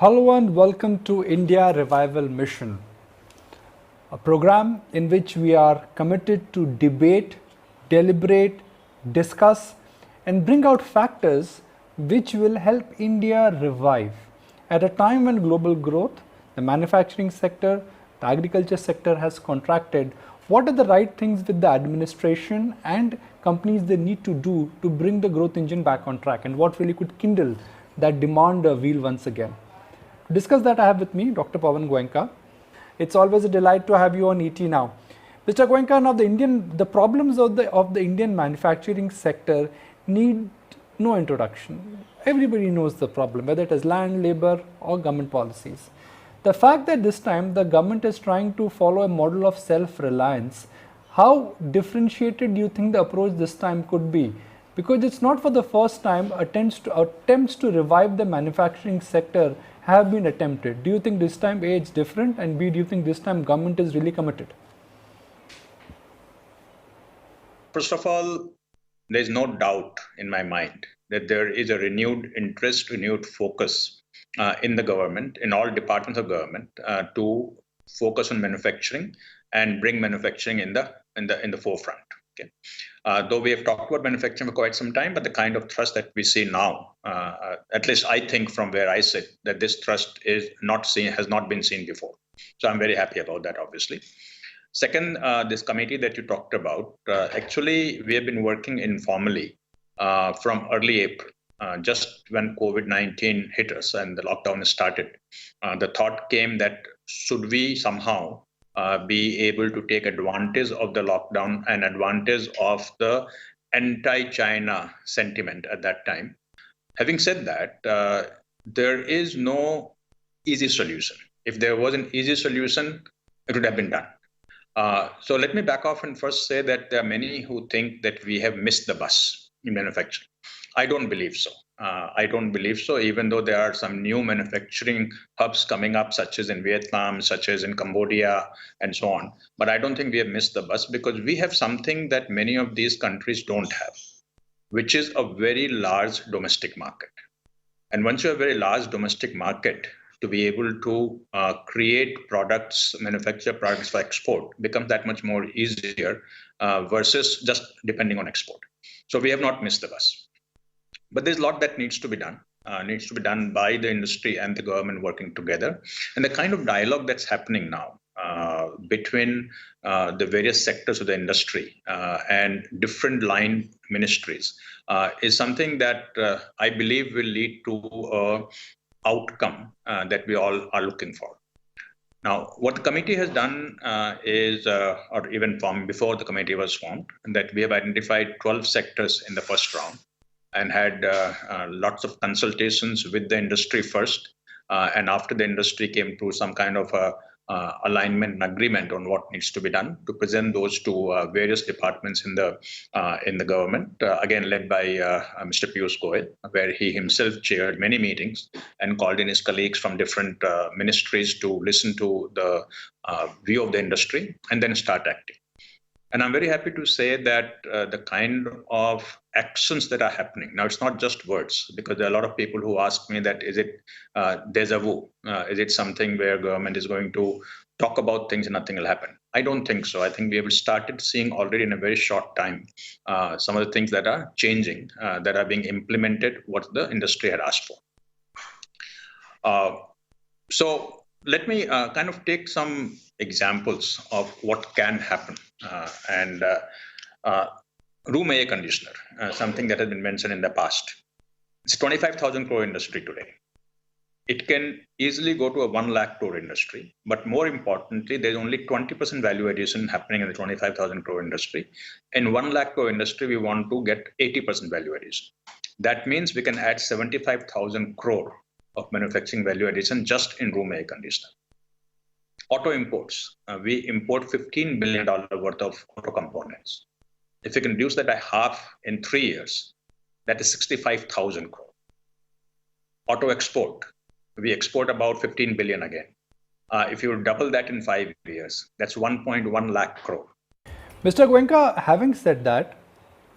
Hello and welcome to India Revival Mission, a program in which we are committed to debate, deliberate, discuss, and bring out factors which will help India revive. At a time when global growth, the manufacturing sector, the agriculture sector has contracted, what are the right things with the administration and companies they need to do to bring the growth engine back on track, and what really could kindle that demand wheel once again? To discuss that, I have with me Dr. Pawan Goenka. It's always a delight to have you on ET now. Mr. Goenka, now the problems of the Indian manufacturing sector need no introduction. Everybody knows the problem, whether it is land, labor, or government policies. The fact that this time the government is trying to follow a model of self-reliance, how differentiated do you think the approach this time could be? Because it's not for the first time attempts to revive the manufacturing sector have been attempted. Do you think this time A, it's different, and B, do you think this time government is really committed? First of all, there is no doubt in my mind that there is a renewed interest, renewed focus in the government, in all departments of government, to focus on manufacturing and bring manufacturing in the forefront. Okay. Though we have talked about manufacturing for quite some time, but the kind of thrust that we see now, at least I think from where I sit, that this thrust has not been seen before. So I'm very happy about that, obviously. Second, this committee that you talked about, actually, we have been working informally from early April, just when COVID-19 hit us and the lockdown started. The thought came that should we somehow be able to take advantage of the lockdown and advantage of the anti-China sentiment at that time. Having said that, there is no easy solution. If there was an easy solution, it would have been done. So let me back off and first say that there are many who think that we have missed the bus in manufacturing. I don't believe so. I don't believe so, even though there are some new manufacturing hubs coming up, such as in Vietnam, such as in Cambodia, and so on. But I don't think we have missed the bus because we have something that many of these countries don't have, which is a very large domestic market. And once you have a very large domestic market, to be able to create products, manufacture products for export becomes that much more easier versus just depending on export. So we have not missed the bus. But there's a lot that needs to be done by the industry and the government working together. And the kind of dialogue that's happening now between the various sectors of the industry and different line ministries is something that I believe will lead to an outcome that we all are looking for. Now, what the committee has done is, or even from before the committee was formed, that we have identified 12 sectors in the first round and had lots of consultations with the industry first. And after the industry came to some kind of alignment and agreement on what needs to be done, to present those to various departments in the government, again led by Mr. Piyush Goyal, where he himself chaired many meetings and called in his colleagues from different ministries to listen to the view of the industry and then start acting. And I'm very happy to say that the kind of actions that are happening now, it's not just words, because there are a lot of people who ask me that, is it deja vu? Is it something where government is going to talk about things and nothing will happen? I don't think so. I think we have started seeing already in a very short time some of the things that are changing, that are being implemented, what the industry had asked for. So let me kind of take some examples of what can happen. Room air conditioner, something that has been mentioned in the past. It's 25,000 crore industry today. It can easily go to a 1 lakh crore industry, but more importantly, there's only 20% value addition happening in the 25,000 crore industry. In 1 lakh crore industry, we want to get 80% value addition. That means we can add 75,000 crore of manufacturing value addition just in room air conditioner. Auto imports, we import $15 billion worth of auto components. If we can reduce that by half in 3 years, that is 65,000 crore. Auto export, we export about 15 billion again. If you double that in 5 years, that's 1.1 lakh crore. Mr. Goenka, having said that,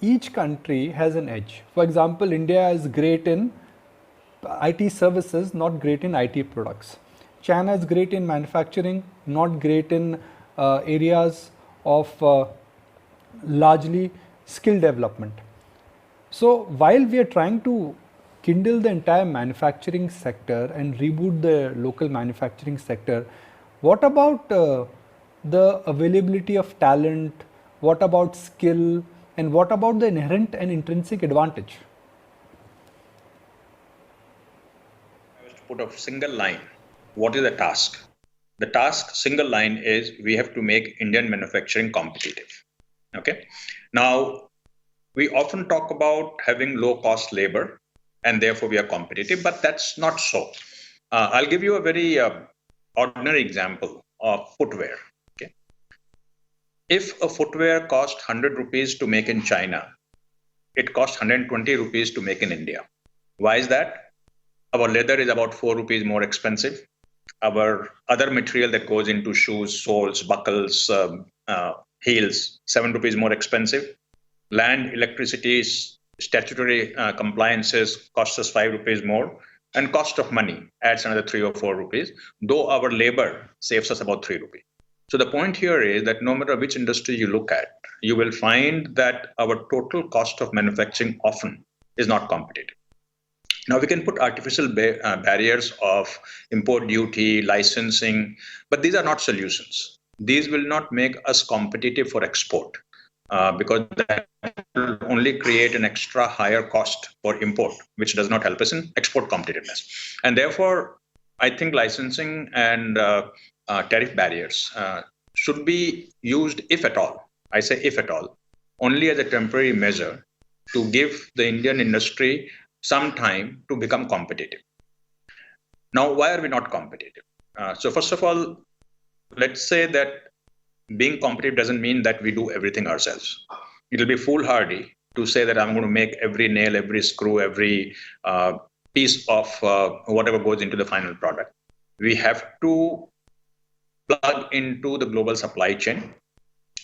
each country has an edge. For example, India is great in IT services, not great in IT products. China is great in manufacturing, not great in areas of largely skill development. So while we are trying to kindle the entire manufacturing sector and reboot the local manufacturing sector, what about the availability of talent? What about skill? And what about the inherent and intrinsic advantage? I was to put a single line. What is the task? The task, single line, is we have to make Indian manufacturing competitive. Okay. Now, we often talk about having low cost labor and therefore we are competitive, but that's not so. I'll give you a very ordinary example of footwear. Okay. If a footwear costs 100 rupees to make in China, it costs 120 rupees to make in India. Why is that? Our leather is about 4 rupees more expensive. Our other material that goes into shoes, soles, buckles, heels, 7 rupees more expensive. Land, electricity, statutory compliances cost us 5 rupees more, and cost of money adds another 3 or 4 rupees, though our labor saves us about 3 rupees. So the point here is that no matter which industry you look at, you will find that our total cost of manufacturing often is not competitive. Now, we can put artificial barriers of import duty, licensing, but these are not solutions. These will not make us competitive for export because that will only create an extra higher cost for import, which does not help us in export competitiveness. And therefore, I think licensing and tariff barriers should be used, if at all, I say if at all, only as a temporary measure to give the Indian industry some time to become competitive. Now, why are we not competitive? So first of all, let's say that being competitive doesn't mean that we do everything ourselves. It'll be foolhardy to say that I'm going to make every nail, every screw, every piece of whatever goes into the final product. We have to plug into the global supply chain.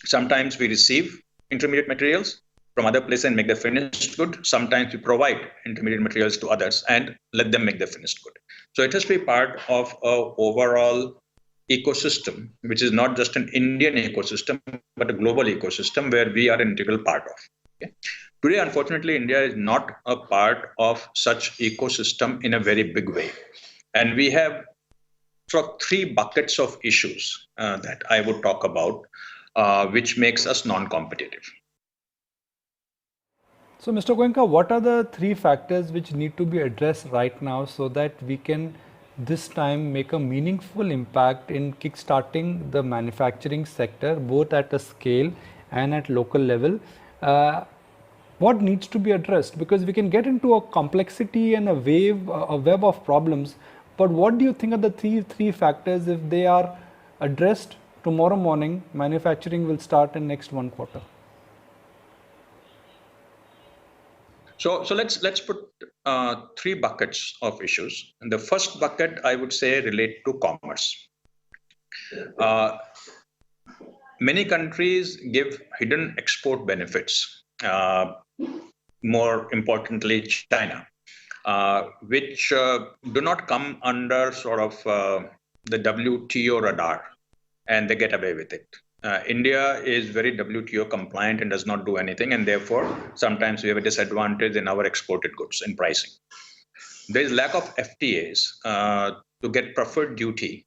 Sometimes we receive intermediate materials from other places and make the finished good. Sometimes we provide intermediate materials to others and let them make the finished good. So it has to be part of an overall ecosystem, which is not just an Indian ecosystem, but a global ecosystem where we are an integral part of. Okay? Today, unfortunately, India is not a part of such ecosystem in a very big way. And we have sort of three buckets of issues that I would talk about, which makes us non-competitive. So, Mr. Goenka, what are the three factors which need to be addressed right now so that we can this time make a meaningful impact in kickstarting the manufacturing sector, both at a scale and at local level? What needs to be addressed? Because we can get into a complexity and a web of problems. But what do you think are the three factors? If they are addressed tomorrow morning, manufacturing will start in next 1 quarter. So let's put three buckets of issues. And the first bucket, I would say, relate to commerce. Many countries give hidden export benefits. More importantly, China, which do not come under sort of the WTO radar, and they get away with it. India is very WTO compliant and does not do anything, and therefore sometimes we have a disadvantage in our exported goods in pricing. There is lack of FTAs to get preferred duty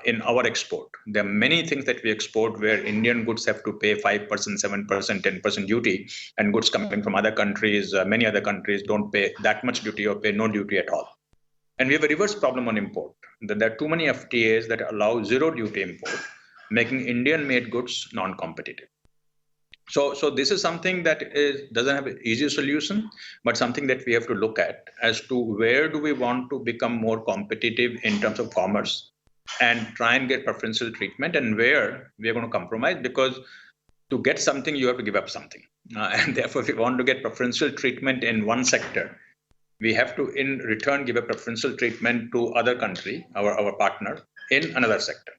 in our export. There are many things that we export where Indian goods have to pay 5%, 7%, 10% duty, and goods coming from other countries, many other countries don't pay that much duty or pay no duty at all. And we have a reverse problem on import, that there are too many FTAs that allow zero duty import, making Indian-made goods non-competitive. So this is something that doesn't have an easy solution, but something that we have to look at as to where do we want to become more competitive in terms of commerce and try and get preferential treatment, and where we are going to compromise, because to get something, you have to give up something. And therefore, if we want to get preferential treatment in one sector, we have to, in return, give a preferential treatment to other country, our partner, in another sector.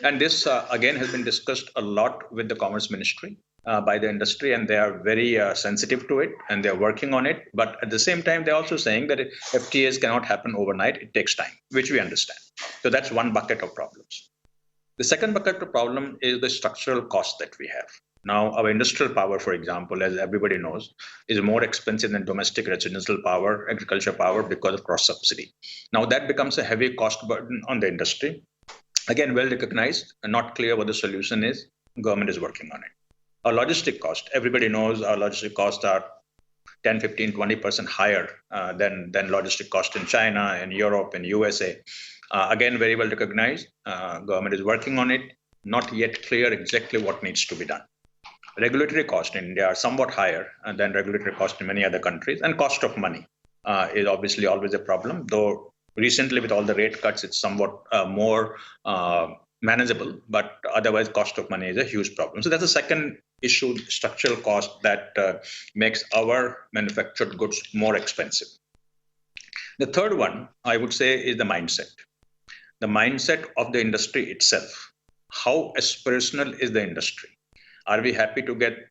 And this, again, has been discussed a lot with the Commerce Ministry. by the industry, and they are very sensitive to it, and they're working on it. But at the same time, they're also saying that FTAs cannot happen overnight. It takes time, which we understand. So that's one bucket of problems. The second bucket of problem is the structural cost that we have. Now, our industrial power, for example, as everybody knows, is more expensive than domestic residential power, agriculture power, because of cross subsidy. Now, that becomes a heavy cost burden on the industry. Again, well recognized and not clear what the solution is. Government is working on it. Our logistic cost, everybody knows our logistic costs are 10, 15, 20% higher than logistic cost in China and Europe and USA. Again, very well recognized. Government is working on it. Not yet clear exactly what needs to be done. Regulatory costs in India are somewhat higher than regulatory costs in many other countries, and cost of money is obviously always a problem, though recently with all the rate cuts, it's somewhat more manageable, but otherwise cost of money is a huge problem. So that's the second issue, structural cost, that makes our manufactured goods more expensive. The third one, I would say, is the mindset. The mindset of the industry itself. How aspirational is the industry? Are we happy to get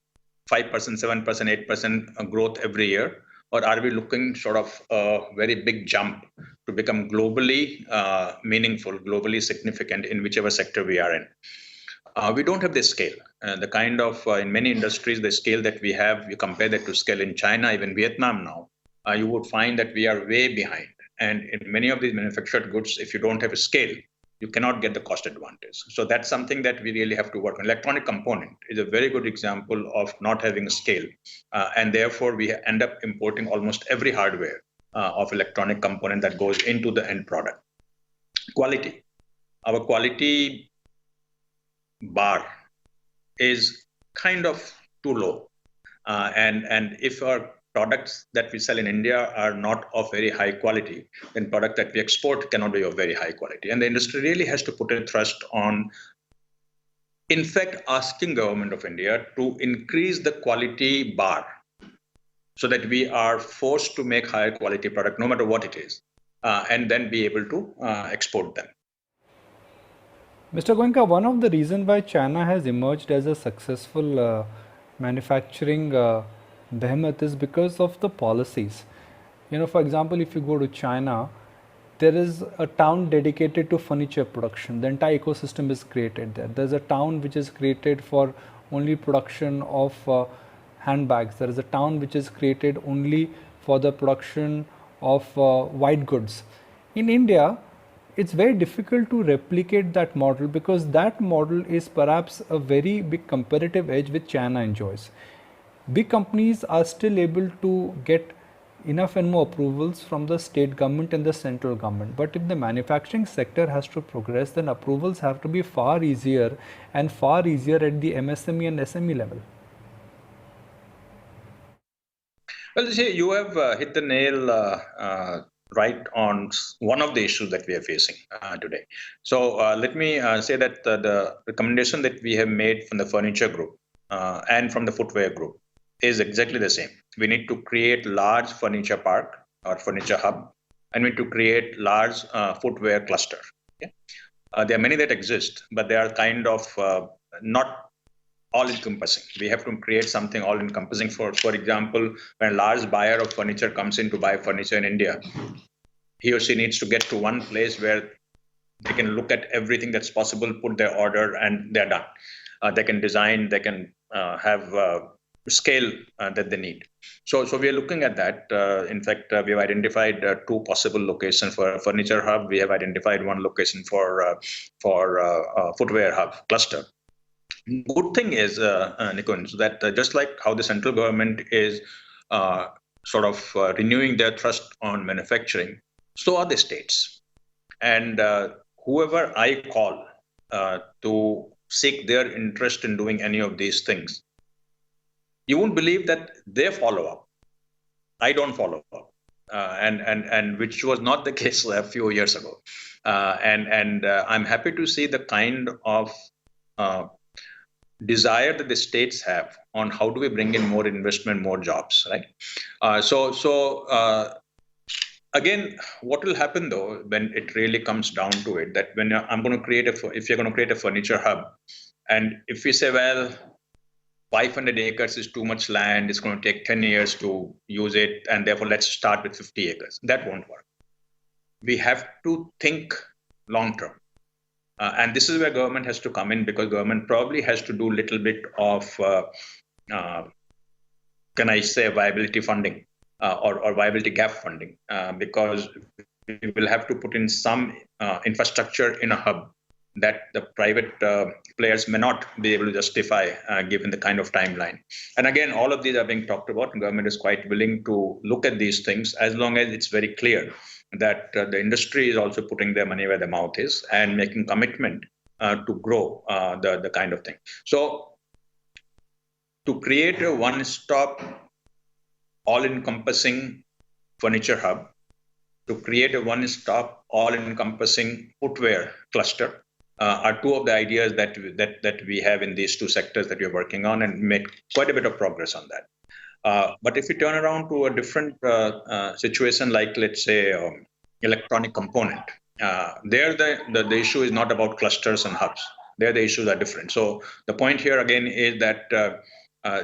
5%, 7%, 8% growth every year? Or are we looking sort of a very big jump to become globally meaningful, globally significant in whichever sector we are in? We don't have this scale. The kind of, in many industries, the scale that we have, you compare that to scale in China, even Vietnam now, you would find that we are way behind. And in many of these manufactured goods, if you don't have a scale, you cannot get the cost advantage. So that's something that we really have to work on. Electronic component is a very good example of not having a scale. And therefore, we end up importing almost every hardware of electronic component that goes into the end product. Quality. Our quality bar is kind of too low. And if our products that we sell in India are not of very high quality, then product that we export cannot be of very high quality. And the industry really has to put a thrust on, in fact, asking government of India to increase the quality bar so that we are forced to make higher quality product, no matter what it is, and then be able to export them. Mr. Goenka, one of the reasons why China has emerged as a successful manufacturing behemoth is because of the policies. You know, for example, if you go to China, there is a town dedicated to furniture production. The entire ecosystem is created there. There's a town which is created for only production of handbags. There is a town which is created only for the production of white goods. In India, it's very difficult to replicate that model because that model is perhaps a very big competitive edge which China enjoys. Big companies are still able to get enough and more approvals from the state government and the central government. But if the manufacturing sector has to progress, then approvals have to be far easier and far easier at the MSME and SME level. Well, see, you have hit the nail right on one of the issues that we are facing today. So let me say that the recommendation that we have made from the furniture group and from the footwear group is exactly the same. We need to create large furniture park or furniture hub, and we need to create large footwear cluster. Okay? There are many that exist, but they are kind of not all-encompassing. We have to create something all-encompassing. For example, when a large buyer of furniture comes in to buy furniture in India, he or she needs to get to one place where they can look at everything that's possible, put their order, and they're done. They can design, they can have scale that they need. So we are looking at that. In fact, we have identified two possible locations for a furniture hub. We have identified one location for footwear hub cluster. Good thing is, Nikunj, that just like how the central government is sort of renewing their thrust on manufacturing, so are the states. And whoever I call to seek their interest in doing any of these things, you won't believe that they follow up. I don't follow up, and which was not the case a few years ago. And I'm happy to see the kind of desire that the states have on how do we bring in more investment, more jobs, right? Again, what will happen though when it really comes down to it, that when if you're going to create a furniture hub, and if we say, well, 500 acres is too much land, it's going to take 10 years to use it, and therefore let's start with 50 acres. That won't work. We have to think long term. And this is where government has to come in, because government probably has to do a little bit of, can I say, viability funding or viability gap funding, because we will have to put in some infrastructure in a hub that the private players may not be able to justify given the kind of timeline. And again, all of these are being talked about, and government is quite willing to look at these things as long as it's very clear that the industry is also putting their money where their mouth is and making commitment to grow the kind of thing. So to create a one-stop, all-encompassing furniture hub, to create a one-stop, all-encompassing footwear cluster are two of the ideas that we have in these two sectors that we're working on, and make quite a bit of progress on that. But if you turn around to a different situation, like let's say electronic component, there the issue is not about clusters and hubs. There the issues are different. So the point here again is that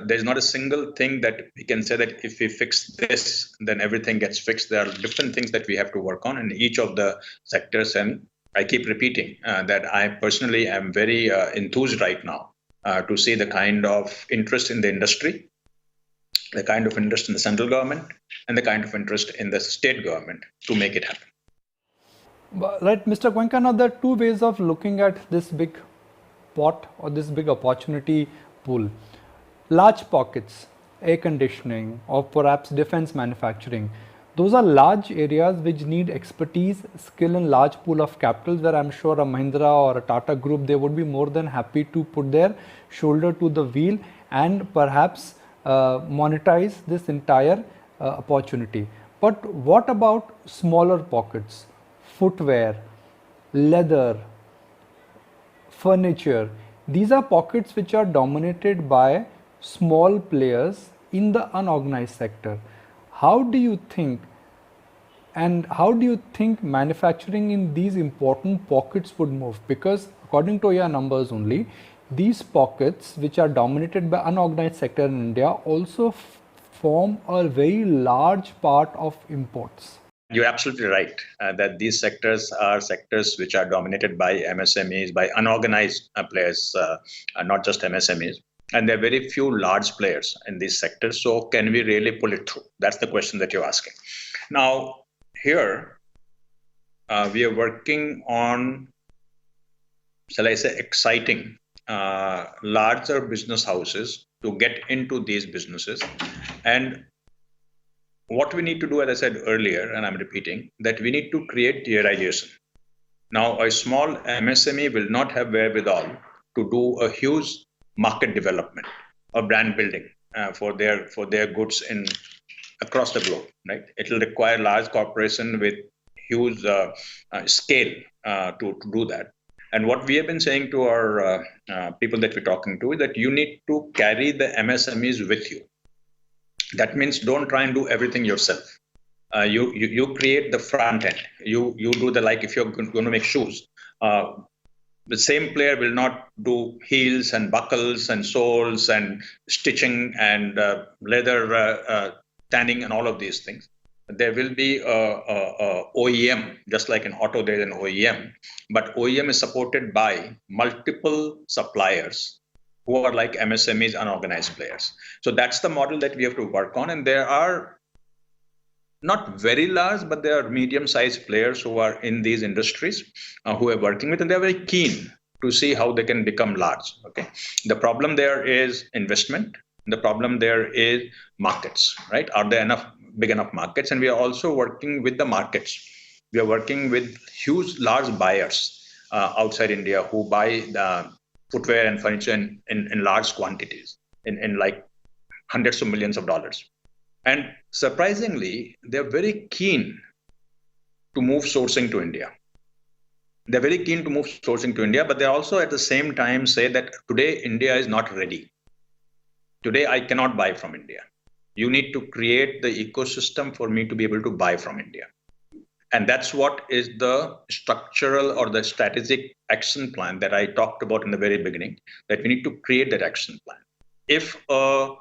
there's not a single thing that we can say that if we fix this, then everything gets fixed. There are different things that we have to work on in each of the sectors. And I keep repeating that I personally am very enthused right now to see the kind of interest in the industry, the kind of interest in the central government, and the kind of interest in the state government to make it happen. Right, Mr. Goenka, now there are two ways of looking at this big pot or this big opportunity pool. Large pockets, air conditioning, or perhaps defense manufacturing. Those are large areas which need expertise, skill, and large pool of capital, where I'm sure a Mahindra or a Tata Group, they would be more than happy to put their shoulder to the wheel and perhaps monetize this entire opportunity. But what about smaller pockets? Footwear, leather, furniture. These are pockets which are dominated by small players in the unorganized sector. How do you think manufacturing in these important pockets would move? Because according to your numbers only, these pockets which are dominated by unorganized sector in India also form a very large part of imports. You're absolutely right that these sectors are sectors which are dominated by MSMEs, by unorganized players, not just MSMEs. And there are very few large players in these sectors. So can we really pull it through? That's the question that you're asking. Now, here, we are working on, shall I say, exciting larger business houses to get into these businesses. And what we need to do, as I said earlier, and I'm repeating, that we need to create tierization. Now, a small MSME will not have wherewithal to do a huge market development or brand building for their goods across the globe, right? It will require large corporation with huge scale to do that. And what we have been saying to our people that we're talking to is that you need to carry the MSMEs with you. That means don't try and do everything yourself. You create the front end. You do the, like if you're going to make shoes, the same player will not do heels and buckles and soles and stitching and leather tanning and all of these things. There will be a OEM, just like in auto there is an OEM, but OEM is supported by multiple suppliers who are like MSMEs, unorganized players. So that's the model that we have to work on. And there are not very large, but there are medium-sized players who are in these industries who are working with, and they're very keen to see how they can become large. Okay, the problem there is investment. The problem there is markets, right? Are there big enough markets? And we are also working with the markets. We are working with huge, large buyers outside India who buy the footwear and furniture in large quantities, in like hundreds of millions of dollars. And surprisingly, they're very keen to move sourcing to India. They're very keen to move sourcing to India, but they also at the same time say that today India is not ready. Today I cannot buy from India. You need to create the ecosystem for me to be able to buy from India. And that's what is the structural or the strategic action plan that I talked about in the very beginning, that we need to create that action plan. if a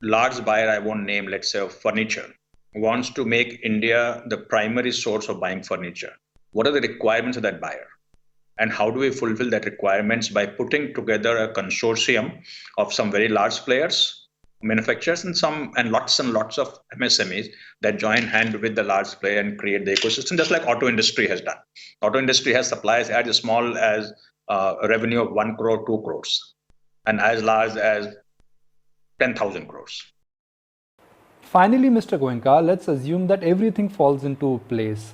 large buyer, I won't name, let's say, of furniture, wants to make India the primary source of buying furniture, what are the requirements of that buyer? And how do we fulfill that requirements by putting together a consortium of some very large players, manufacturers, and lots of MSMEs that join hand with the large player and create the ecosystem, just like auto industry has done. Auto industry has suppliers as small as a revenue of 1 crore, 2 crores, and as large as 10,000 crores. Finally, Mr. Goenka, let's assume that everything falls into place.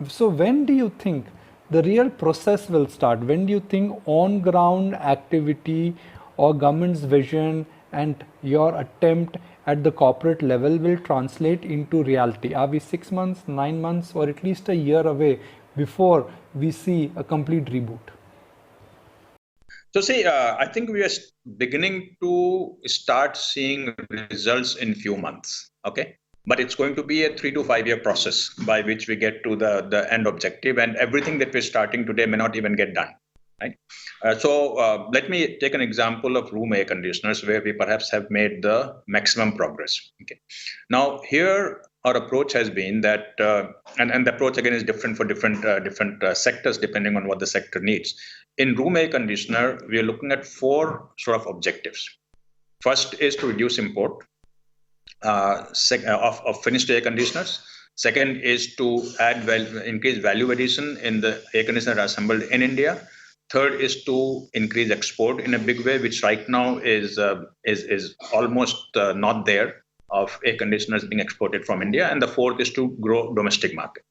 So when do you think the real process will start? When do you think on-ground activity or government's vision and your attempt at the corporate level will translate into reality? Are we 6 months, 9 months, or at least a year away before we see a complete reboot? So see, I think we are beginning to start seeing results in few months. Okay. But it's going to be a 3 to 5 year process by which we get to the end objective, and everything that we're starting today may not even get done. Right. So let me take an example of room air conditioners where we perhaps have made the maximum progress. Okay. Now here our approach has been that, and the approach again is different for different sectors depending on what the sector needs. In room air conditioner, we are looking at 4 sort of objectives. First is to reduce import of finished air conditioners. Second is to increase value addition in the air conditioner assembled in India. Third is to increase export in a big way, which right now is almost not there, of air conditioners being exported from India. And the fourth is to grow domestic market.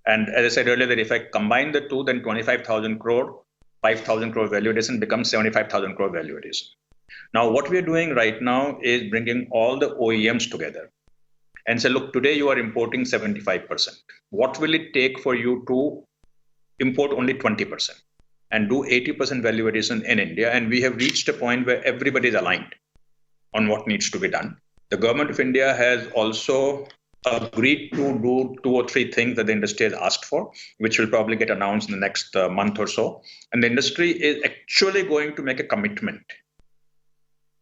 And as I said earlier, that if I combine the two, then 25,000 crore, 5,000 crore value addition becomes 75,000 crore value addition. Now, what we are doing right now is bringing all the OEMs together and say, look, today you are importing 75%. What will it take for you to import only 20% and do 80% value addition in India? And we have reached a point where everybody is aligned on what needs to be done. The government of India has also agreed to do 2 or 3 things that the industry has asked for, which will probably get announced in the next month or so. And the industry is actually going to make a commitment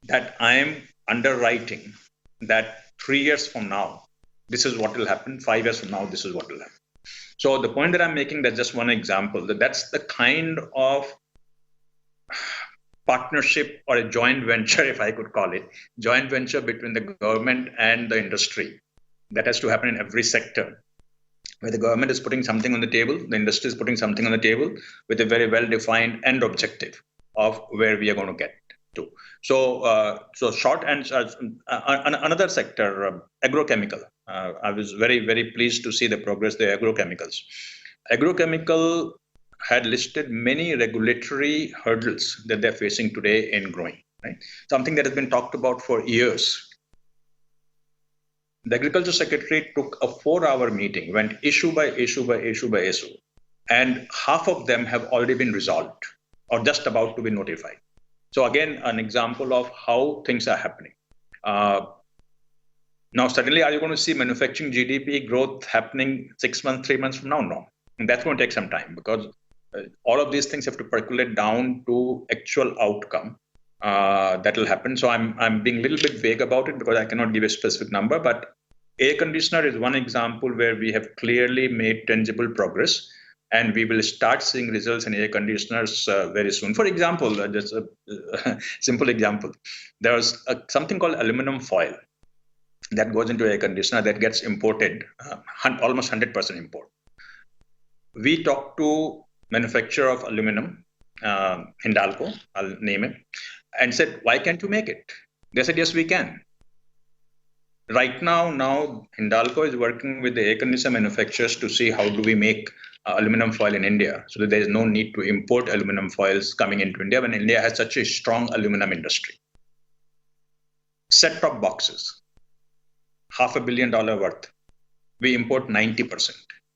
that I am underwriting that 3 years from now, this is what will happen. 5 years from now, this is what will happen. So the point that I'm making, that's just one example. That's the kind of partnership or a joint venture, if I could call it, joint venture between the government and the industry that has to happen in every sector, where the government is putting something on the table, the industry is putting something on the table with a very well-defined end objective of where we are going to get to. So short answer, another sector, agrochemical. I was very, very pleased to see the progress the agrochemicals. Agrochemical had listed many regulatory hurdles that they're facing today in growing, right? Something that has been talked about for years. The Agriculture Secretary took a 4-hour meeting, went issue by issue by issue by issue, and half of them have already been resolved or just about to be notified. So again, an example of how things are happening. Now, suddenly, are you going to see manufacturing GDP growth happening 6 months, 3 months from now? No. And that's going to take some time because all of these things have to percolate down to actual outcome that will happen. So I'm being a little bit vague about it because I cannot give a specific number. But air conditioner is one example where we have clearly made tangible progress. And we will start seeing results in air conditioners very soon. For example, just a simple example, there was something called aluminum foil that goes into air conditioner that gets imported, almost 100% import. We talked to manufacturer of aluminum, Hindalco, I'll name it, and said, why can't you make it? They said, yes, we can. Right now Hindalco is working with the air conditioner manufacturers to see how do we make aluminum foil in India so that there is no need to import aluminum foils coming into India when India has such a strong aluminum industry. Set-top boxes, $500 million worth. We import 90%.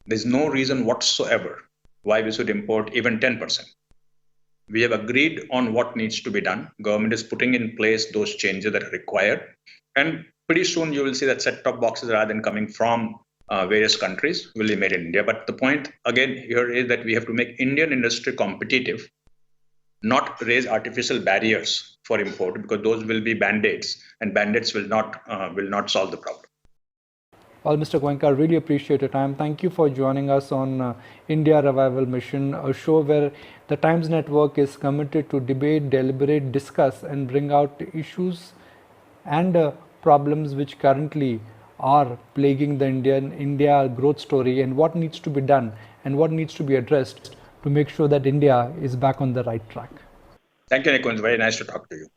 There's no reason whatsoever why we should import even 10%. We have agreed on what needs to be done. Government is putting in place those changes that are required. And pretty soon you will see that set-top boxes, rather than coming from various countries, will be made in India. But the point again here is that we have to make Indian industry competitive, not raise artificial barriers for import, because those will be band-aids, and band-aids will not solve the problem. Well, Mr. Goenka, I really appreciate your time. Thank you for joining us on India Revival Mission, a show where the Times Network is committed to debate, deliberate, discuss, and bring out issues and problems which currently are plaguing the India growth story, and what needs to be done and what needs to be addressed to make sure that India is back on the right track. Thank you, Nikunj. Very nice to talk to you.